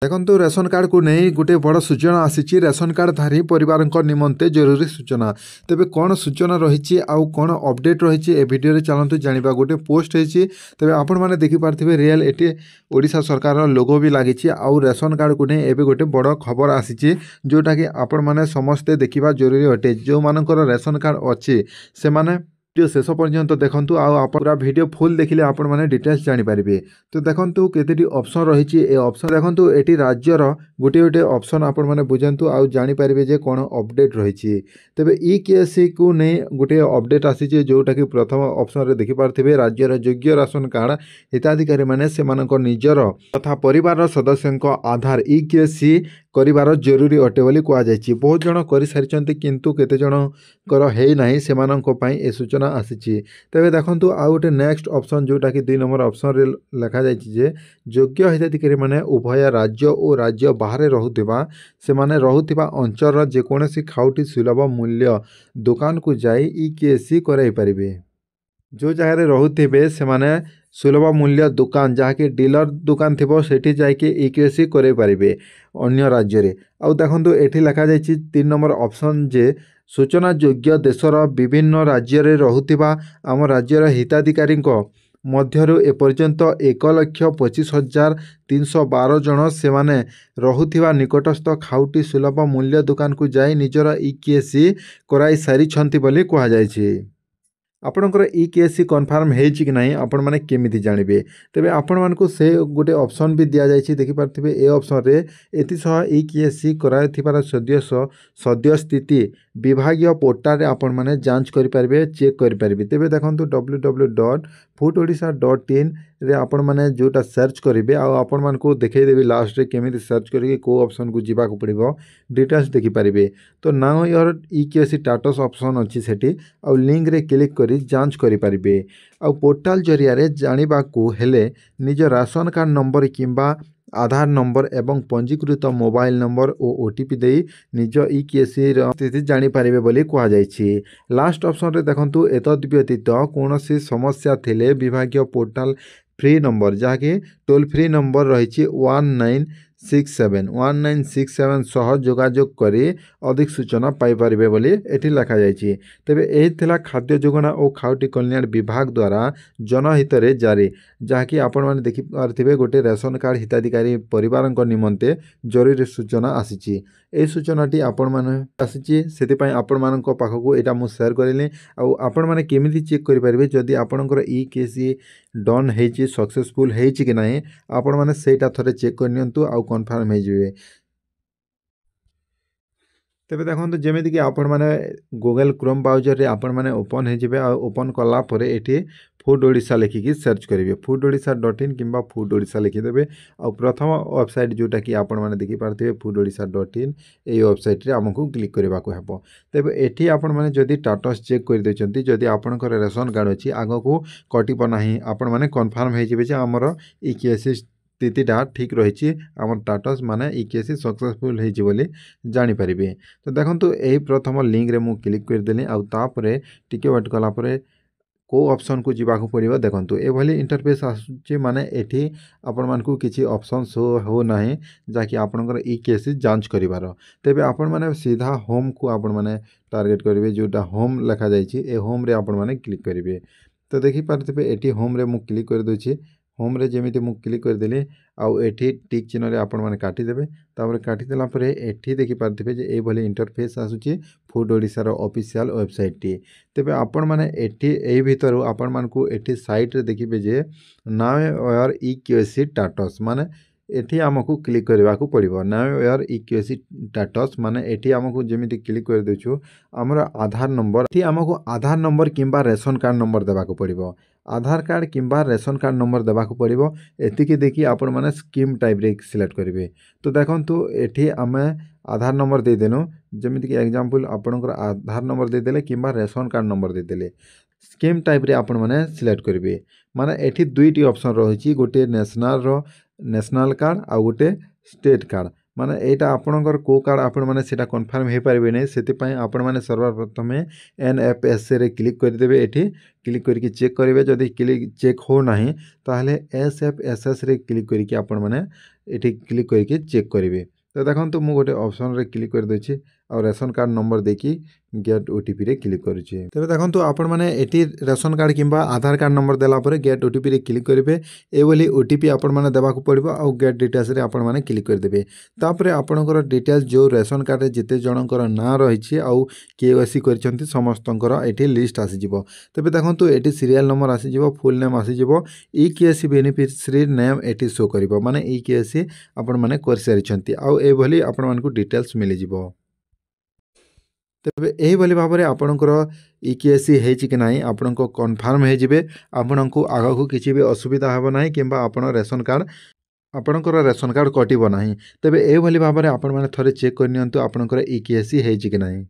देखो ration card को नहीं गोटे बड़ सूचना आसी रेशन कार्ड धारी परिवार निमंते जरूरी सूचना तेबे कौन सूचना रही आउ कौन अपडेट रही ए भिडियो चलतु जाना गोटे पोस्ट होती तेबे आपण मैंने देखिपारे रियल ये ओडिशा सरकार लोगो भी लगी आउ रेशन कार्ड को नहीं एवं गोटे बड़ खबर आसी जोटा कि आपण मैंने समस्ते देखा जरूरी अटे जो मानकर रेशन कार्ड अच्छी से माने वीडियो शेष पर्यंत देखंतु आप पूरा वीडियो फुल देखिले आपण माने डिटेल्स जानि पारिबे। तो देखंतु केतेटी ऑप्शन रही ए ऑप्शन देखंतु एटी राज्यर गोटे गोटे ऑप्शन आपण माने बुझंतु आ जानि पारिबे जे कोन अपडेट रही तेबे ईकेएससी को नै गोटे अपडेट आसी जोटा कि प्रथम ऑप्शन रे देखि पारथिबे राज्यर योग्य राशन कार्ड हिताधिकारी माने सेमानक निजर तथा परिवार सदस्यक आधार ईकेएससी करिवार जरूरी अटे बोली कह जायछि। बहुत जन कर सारी किंतु केते जन कर है नाही सेमानक पई ए सूचना आसी तेबे देखंतु आ गोटे नेक्स्ट ऑप्शन जोटा कि 2 नंबर ऑप्शन रे लिखा जायछि जे योग्य हिताधिकारी माने उभय राज्य और राज्य बाहर रहुथिबा से माने रहुथिबा अंचल जेकोसी खाउटी सुलभ मूल्य दुकान को जाई ईकेएससी कराई परिबे। जो जगह रोथे से माने सुलभ मूल्य दुकान जहाँकि डीलर दुकान थी सेठी जाके ईकेएससी करे पारिबे अन्य राज्य रे। आउ देखंतु एठी लिखा जायछि 3 नंबर ऑप्शन जे सूचना योग्य देशर विभिन्न राज्य रे रहुथिबा आम राज्यर हिताधिकारी मध्यरु एपर्यंत 1,25,312 जन से माने रहुथिबा निकटस्थ खाउटी सुलभ मूल्य दुकान को जाई निजर ईकेएससी कराई सारी बोली कह जायछि। आपणकर ईकेएससी कन्फर्म होइछि कि नहीं आपण माने केमिति जानिबे तेबे आपण मानकु से गोटे ऑप्शन भी दिया जायछि देखि पारथिबे ए ऑप्शन रे एतिसह ईकेएससी करायथिबार सद्य स्थिति विभागीय पोर्टल रे आपण माने जांच करि पारिबे चेक करि पारिबे। तेबे देखंतु www.foododisha.in रे आपण माने जोटा सर्च करिवे आ आपण मानकु देखै देबी लास्ट रे केमिति सर्च करिके को ऑप्शन को जीवा को पड़िबो डिटेल्स देखि पारिबे। तो नाउ योर ईकेएससी स्टेटस ऑप्शन अछि सेठी आ लिंक रे क्लिक करी जांच करि पारिबे। आ पोर्टल जरिया रे जानिबा को हेले निज राशन कार्ड नंबर किंबा आधार नंबर एवं पंजीकृत मोबाइल नंबर और ओटीपी दे निज ईकेएससी स्थिति जानि पारिबे बोली कह जायछि। लास्ट ऑप्शन रे देखंतु एतद व्यतीत कोनोसी समस्या थिले विभागीय पोर्टल फ्री नंबर जहाँकि टोल फ्री नंबर रही 1967 सह जोगाजोग करी अधिक सूचना पाई परिबे बोली एठी लिखा जायछि। तेबे एही थिला खाद्य जोगना और खाउटी कल्याण विभाग द्वारा जनहित रे जारी जहाँकि आपण माने देखि पारथिबे गोटे रेशन कार्ड हिताधिकारी परिवार निमंते जरूरी सूचना आसीछि। ए सूचनाटी आपण माने आसीछि सेति पई आपण मानक पाखकु एटा मु शेयर करिले आ आपण माने केमिति चेक करि परिबे जदि आपणकर ईकेएससी डन हेछि सक्सेसफुल हेछि कि नाही आपण माने सेटा थरे चेक करनियंतु आ कन्फर्म हे जिवे। तेबे देखंतु जेमिति कि आपण माने गूगल क्रोम ब्राउजर रे आपण माने ओपन हे जिवे आ ओपन कला परे एठी फूड ओडिशा लिखिकी सर्च करिवे foododisha.in किंबा फूड ओडिशा लिखि देबे आ प्रथम वेबसाइट जोटा कि आपण माने देखि पारथिबे foododisha.in ए वेबसाइट रे हमकु क्लिक करबा को हेबो। तेबे एठी आपण माने जदि स्टेटस चेक कर देचंती जदि आपनकर रेशन कार्ड अछि आगो को कटिबो नाही आपण माने कन्फर्म हे जिवे जे हमर ईकेएससी स्थितिटा ठीक रही आम स्टेटस माने ईकेएससी सक्सेसफुल होइछि बोली जानि परिबे। तो देखंतु एही प्रथम लिंक रे मु क्लिक कर देली आ तापरे टिके वेट कला परे को ऑप्शन को जीवा को पड़िबो देखंतु ए भली इंटरफेस आसुची माने एठी आपण मानकु किछि ऑप्शन शो हो नाही जाकि आपनकर ईकेएससी जांच करिवार। तेबे आपण माने सीधा होम को आपण माने टारगेट करिवे जोटा होम लिखा जायछि ए होम रे आपण माने क्लिक करिवे। तो देखि पारथिबे एठी होम रे मु क्लिक कर दोछि होम रे जेमिति मु क्लिक कर देली आउ एठी टिक चिन्ह रे आपण माने काटी देबे तापर काटी देला परे एठी देखि पारथिबे जे ए भली इंटरफेस आसुची फूड ओडिशा रो ऑफिशियल वेबसाइट टी। तेबे आपण माने एठी एही भितरु आपण मानकु एठी साइट रे देखिबे जे नाउ योर ईकेएससी स्टेटस माने एठी हमकु क्लिक करबा को पड़िबो। नाउ योर ईकेएससी स्टेटस माने एठी हमकु जेमिति क्लिक कर देछु हमर आधार नंबर एठी हमकु आधार नंबर किंबा रेशन कार्ड नंबर देबा को पड़िबो। आधार कार्ड किंबा रेशन कार्ड नंबर देबा को पड़िबो एतिकी देखि आपण माने स्कीम टाइप रे सिलेक्ट करिवे। तो देखंतु एठी हमें आधार नंबर दे देनु जेमिति कि एग्जांपल आपनकर आधार नंबर दे देले किंबा रेशन कार्ड नंबर दे देले स्कीम टाइप रे आपण माने सिलेक्ट करिवे। माने एठी दुईटी ऑप्शन रहिछि गोटे नेशनल कार्ड आ गोटे स्टेट कार्ड माने एटा आपनकर को कार्ड आपण माने सेटा कन्फर्म हे पारिबे नै सेति पई आपण माने सर्वप्रथमे एनएफएस रे क्लिक कर देबे। एठी क्लिक करके चेक करिवे जदि क्लिक चेक हो नाही ताहले एसएफएसएस रे क्लिक करके आपण माने ଏଠି କ୍ଲିକ୍ କରିକି ଚେକ୍ କରିବେ। ତ ଦେଖନ୍ତୁ ମୁଁ ଗୋଟେ ଅପସନ୍ରେ କ୍ଲିକ୍ କରିଦେଉଛି ଆଉ ରେସନ୍ କାର୍ଡ଼ ନମ୍ବର ଦେଇକି ଗେଟ୍ ଓଟିପିରେ କ୍ଲିକ୍ କରୁଛି। ତେବେ ଦେଖନ୍ତୁ ଆପଣମାନେ ଏଠି ରେସନ୍ କାର୍ଡ଼ କିମ୍ବା ଆଧାର କାର୍ଡ଼ ନମ୍ବର ଦେଲା ପରେ ଗେଟ୍ ଓଟିପିରେ କ୍ଲିକ୍ କରିବେ। ଏଭଳି ଓଟିପି ଆପଣମାନେ ଦେବାକୁ ପଡ଼ିବ ଆଉ ଗେଟ୍ ଡିଟେଲ୍ସରେ ଆପଣମାନେ କ୍ଲିକ୍ କରିଦେବେ। ତାପରେ ଆପଣଙ୍କର ଡିଟେଲ୍ସ ଯେଉଁ ରେସନ୍ କାର୍ଡ଼ରେ ଯେତେ ଜଣଙ୍କର ନାଁ ରହିଛି ଆଉ KYC କରିଛନ୍ତି ସମସ୍ତଙ୍କର ଏଠି ଲିଷ୍ଟ ଆସିଯିବ। ତେବେ ଦେଖନ୍ତୁ ଏଠି ସିରିଆଲ୍ ନମ୍ବର ଆସିଯିବ, ଫୁଲ୍ ନେମ୍ ଆସିଯିବ, EKYC ବେନିଫିସିଆରୀ ନେମ୍ ଏଠି ଶୋ କରିବ, ମାନେ EKYC ଆପଣମାନେ କରିସାରିଛନ୍ତି ଆଉ ଏଭଳି ଆପଣମାନଙ୍କୁ ଡିଟେଲ୍ସ ମିଳିଯିବ। ତେବେ ଏହିଭଳି ଭାବରେ ଆପଣଙ୍କର EKYC ହେଇଛି କି ନାହିଁ ଆପଣଙ୍କ କନଫର୍ମ ହେଇଯିବେ। ଆପଣଙ୍କୁ ଆଗକୁ କିଛି ବି ଅସୁବିଧା ହେବ ନାହିଁ କିମ୍ବା ଆପଣଙ୍କର ରେସନ୍ କାର୍ଡ଼ କଟିବ ନାହିଁ। ତେବେ ଏହିଭଳି ଭାବରେ ଆପଣମାନେ ଥରେ ଚେକ୍ କରିନିଅନ୍ତୁ ଆପଣଙ୍କର EKYC ହେଇଛି କି ନାହିଁ।